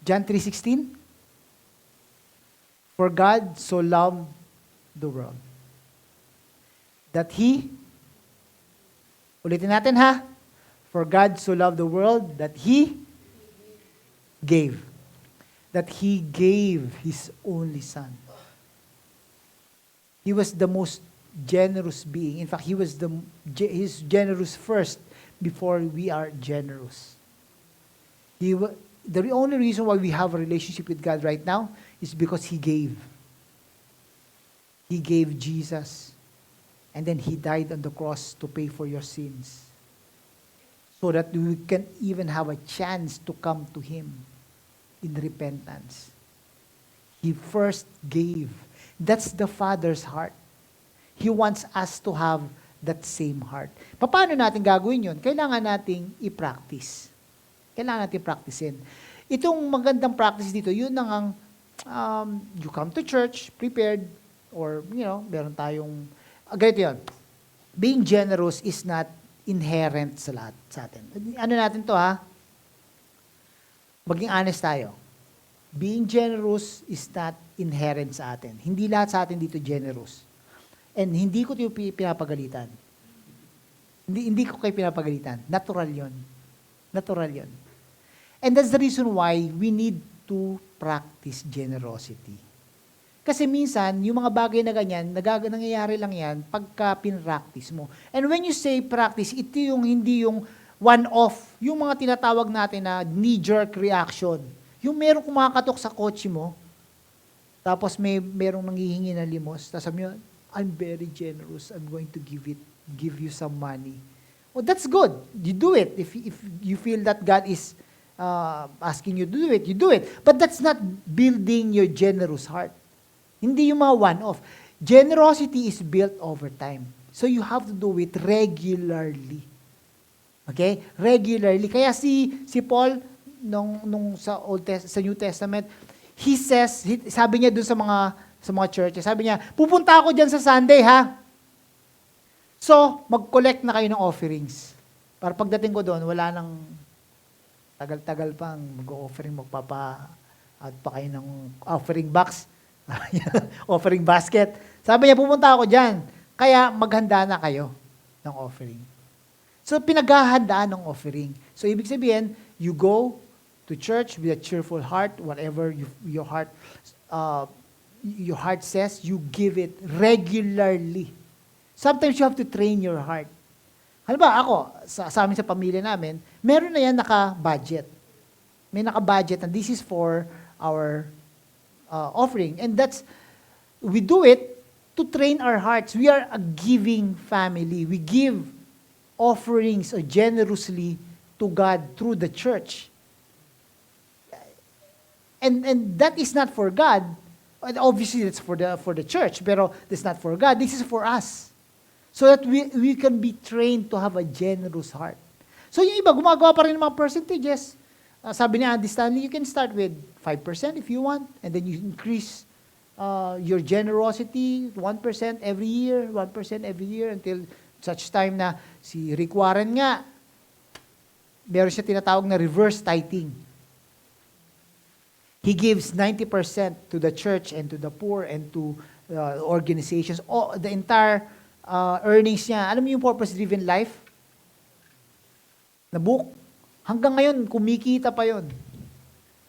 John 3:16? For God so loved the world that He, ulitin natin ha, for God so loved the world that He gave. That He gave His only Son. He was the most generous being. In fact, He's generous first before we are generous. The only reason why we have a relationship with God right now is because He gave. He gave Jesus. And then He died on the cross to pay for your sins. So that we can even have a chance to come to Him in repentance. He first gave. That's the Father's heart. He wants us to have that same heart. Paano natin gagawin yun? Kailangan nating i-practice. Kailangan natin practicein. Itong magandang practice dito, yun ang you come to church, prepared, or, meron tayong, ganito yun. Being generous is not inherent sa atin. Ano natin to ha? Maging honest tayo. Being generous is not inherent sa atin. Hindi lahat sa atin dito generous. And hindi ko ito pinapagalitan. Hindi ko kayo pinapagalitan. Natural yun. Natural yun. And that's the reason why we need to practice generosity. Kasi minsan, yung mga bagay na ganyan, nangyayari lang yan pagka pinractice mo. And when you say practice, ito yung hindi yung one-off, yung mga tinatawag natin na knee-jerk reaction. Yung merong kumakatok sa kotse mo, tapos merong nanghihingi ng limos, tapos sabi mo, I'm very generous, I'm going to give you some money. Well, that's good. You do it. If you feel that God is asking you to do it, you do it. But that's not building your generous heart. Hindi yung mga one-off. Generosity is built over time. So you have to do it regularly. Okay? Regularly. Kaya si Paul, nung sa New Testament, sabi niya dun sa mga churches, sabi niya, pupunta ako dyan sa Sunday, ha? So, mag-collect na kayo ng offerings. Para pagdating ko doon, wala nang tagal-tagal pang mag-offering, at pa kayo ng offering box, offering basket. Sabi niya, pupunta ako dyan. Kaya maghanda na kayo ng offering. So, pinaghahandaan ng offering. So, ibig sabihin, you go to church with a cheerful heart, whatever your heart says, you give it regularly. Sometimes you have to train your heart. Halimbawa, ako, sa amin sa pamilya namin, meron na yan naka-budget. May naka-budget and this is for our offering. And we do it to train our hearts. We are a giving family. We give offerings generously to God through the church. And that is not for God. Obviously, it's for the church, pero that's not for God. This is for us. So that we can be trained to have a generous heart. So yung iba, gumagawa pa rin ng mga percentages. Sabi ni Andy Stanley, you can start with 5% if you want, and then you increase your generosity 1% every year, 1% every year, until such time na si Rick Warren nga, meron siya tinatawag na reverse tithing. He gives 90% to the church and to the poor and to organizations. The entire earnings niya. Alam mo yung purpose-driven life? Na book. Hanggang ngayon, kumikita pa yon.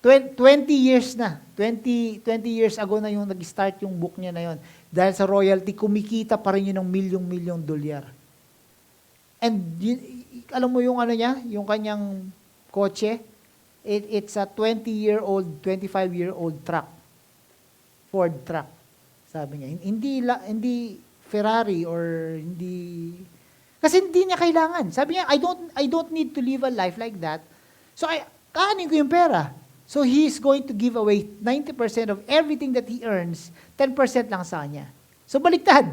20 years na. 20 years ago na yung nag-start yung book niya na yon. Dahil sa royalty, kumikita pa rin yun ng milyong-milyong dolyar. And alam mo yung ano niya? Yung kanyang kotse? It's a 20-year-old, 25-year-old truck. Ford truck. Sabi niya. Hindi Ferrari or hindi... Kasi hindi niya kailangan. Sabi niya, I don't need to live a life like that. So, kaanin ko yung pera. So, he is going to give away 90% of everything that he earns, 10% lang sa kanya. So, baliktad.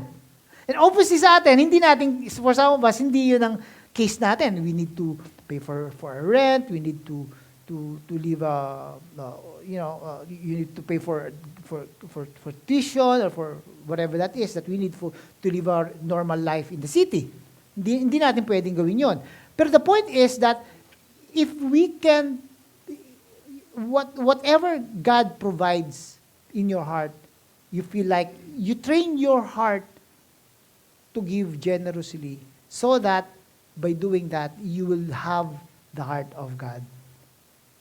And obviously sa atin, hindi natin, for some of us, hindi yun ang case natin. We need to pay for our rent, we need to live you need to pay for tuition or for whatever that is that we need to live our normal life in the city. Hindi natin pwedeng gawin yon. Pero the point is that if we can, whatever God provides in your heart, you feel like you train your heart to give generously so that by doing that, you will have the heart of God.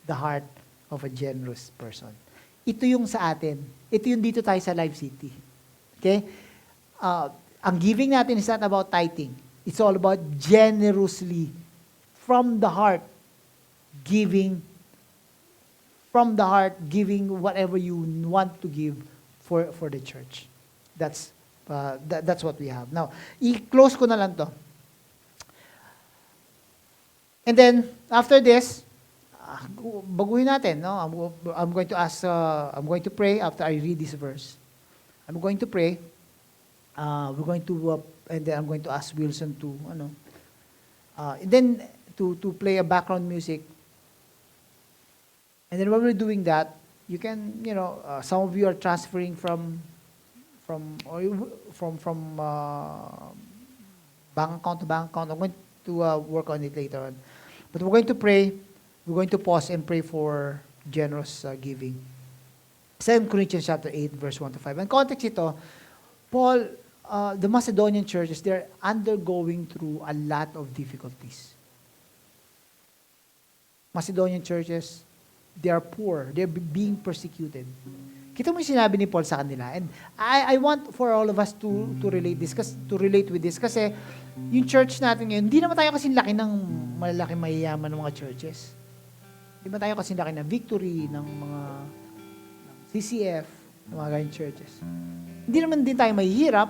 The heart of a generous person. Ito yung sa atin. Ito yung dito tayo sa Live City. Okay? Ang giving natin is not about tithing. It's all about generously, from the heart, giving whatever you want to give for the church. That's what we have. Now, i-close ko na lang to. And then, after this, baguhin natin, no? I'm going to pray after I read this verse. I'm going to pray. We're going to, and then I'm going to ask Wilson to, then to play a background music. And then when we're doing that, you can, some of you are transferring from bank account to bank account. I'm going to work on it later on. But we're going to pray. We're going to pause and pray for generous giving. 2 Corinthians chapter 8, verse 1 to 5. And context ito, Paul, the Macedonian churches, they're undergoing through a lot of difficulties. Macedonian churches, they are poor. They're being persecuted. Kita mo yung sinabi ni Paul sa kanila. And I want for all of us to relate with this kasi yung church natin ngayon, hindi naman tayo kasing laki ng malalaking mayayaman ng mga churches. Hindi naman tayo kasing laki ng Victory, ng mga CCF, ng mga ganyan churches. Hindi naman din tayo mahihirap,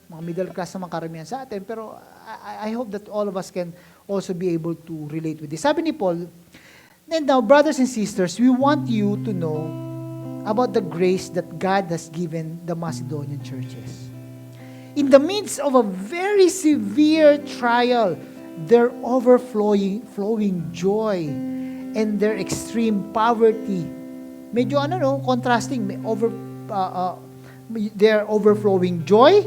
mga middle class na mga karamihan sa atin, pero I hope that all of us can also be able to relate with this. Sabi ni Paul, and now, brothers and sisters, we want you to know about the grace that God has given the Macedonian churches. In the midst of a very severe trial, their flowing joy and their extreme poverty, medyo contrasting, their overflowing joy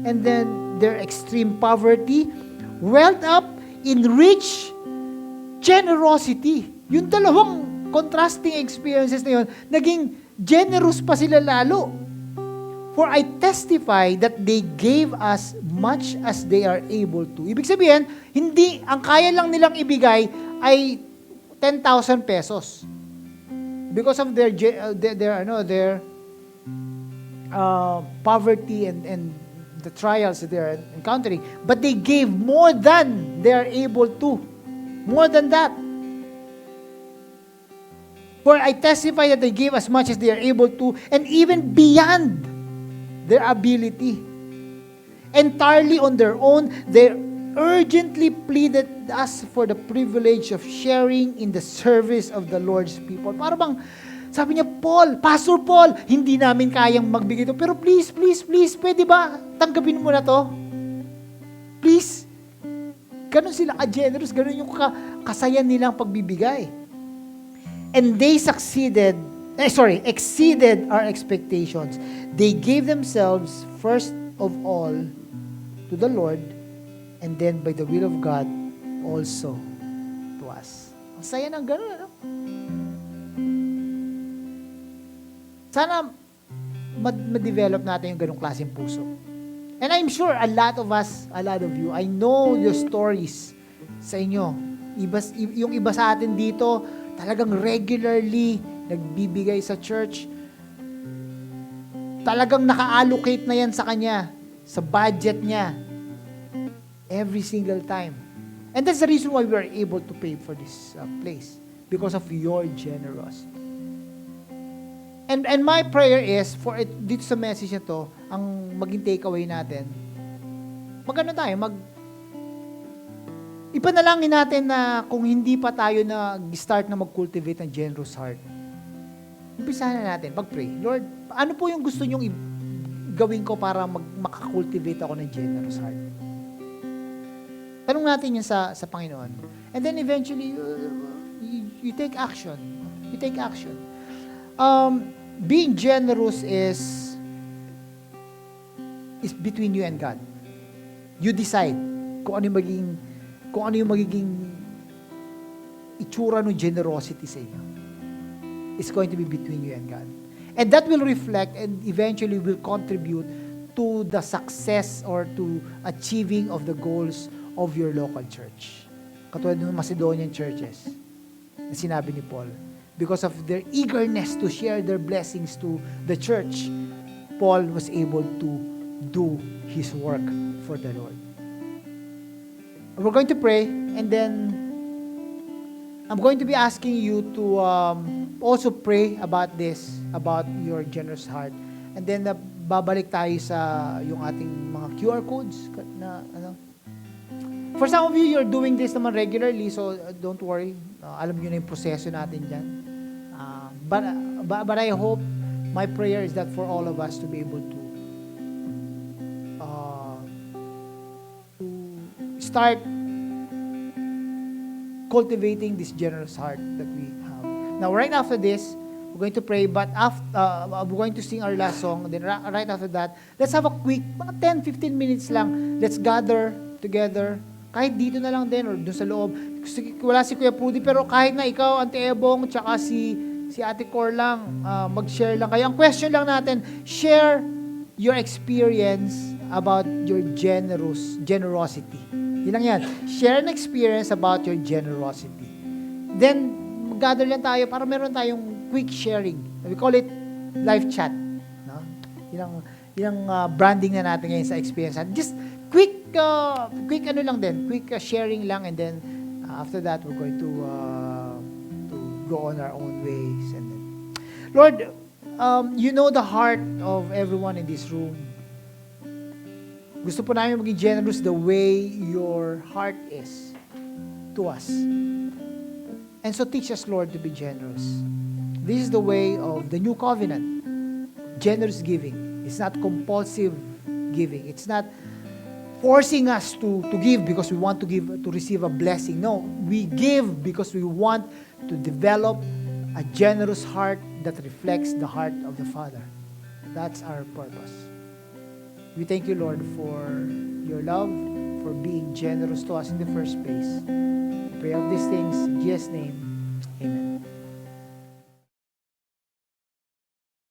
and then their extreme poverty welled up in rich generosity. Yung dalawang contrasting experiences na yun, naging generous pa sila lalo. For I testify that they gave us much as they are able to. Ibig sabihin, hindi, ang kaya lang nilang ibigay ay 10,000 pesos. Because of their poverty and the trials that they are encountering. But they gave more than they are able to. More than that. For I testify that they gave as much as they are able to, and even beyond their ability. Entirely on their own, they urgently pleaded us for the privilege of sharing in the service of the Lord's people. Para bang, sabi niya, Pastor Paul, hindi namin kayang magbigay ito, pero please, pwede ba? Tanggapin mo na to. Please. Ganon sila ka-generous, ganon yung kasayan nilang pagbibigay. And they exceeded our expectations. They gave themselves first of all to the Lord, and then by the will of God also to us. Ang saya ng gano'n, ano? Sana ma-develop natin yung ganong klaseng puso. And I'm sure a lot of you, I know your stories sa inyo. Yung iba sa atin dito, talagang regularly nagbibigay sa church. Talagang naka-allocate na yan sa kanya, sa budget niya. Every single time. And that's the reason why we are able to pay for this place. Because of your generosity. And my prayer is, dito sa message na to, ang maging takeaway natin, ipanalangin natin na kung hindi pa tayo start na mag-cultivate ng generous heart, umpisahan na natin, pag-pray. Lord, ano po yung gusto nyong gawin ko para makakultivate ako ng generous heart? Tanong natin yun sa Panginoon. And then eventually, you take action. You take action. Being generous is between you and God. You decide kung ano yung magiging itsura ng generosity sa inyo. It's going to be between you and God. And that will reflect and eventually will contribute to the success or to achieving of the goals of your local church. Katulad ng Macedonian churches na sinabi ni Paul. Because of their eagerness to share their blessings to the church, Paul was able to do his work for the Lord. We're going to pray, and then I'm going to be asking you to also pray about this, about your generous heart. And then babalik tayo sa yung ating mga QR codes na For some of you, you're doing this naman regularly, so don't worry. Alam niyo na yung proseso natin dyan. But I hope, my prayer is that for all of us to be able to start cultivating this generous heart that we have. Now, right after this, we're going to pray, but we're going to sing our last song. Then right after that, let's have a quick, mga 10-15 minutes lang. Let's gather together. Kahit dito na lang din, or doon sa loob. Wala si Kuya Prudy, pero kahit na ikaw, Auntie Ebong, tsaka si Ate Cor lang, mag-share lang kayo. Ang question lang natin, share your experience about your generosity. Yun lang yan. Share an experience about your generosity. Then, gather lang tayo para meron tayong quick sharing. We call it live chat. No? Yun ang branding na natin ngayon sa experience. Just quick ano lang din, quick sharing lang, and then after that, we're going to go on our own ways. And then, Lord, you know the heart of everyone in this room. Gusto po namin maging generous the way your heart is to us. And so teach us, Lord, to be generous. This is the way of the new covenant. Generous giving. It's not compulsive giving. It's not forcing us to give because we want to receive a blessing. No, we give because we want to develop a generous heart that reflects the heart of the Father. That's our purpose. We thank you, Lord, for your love, for being generous to us in the first place. We pray of these things in Jesus' name. Amen.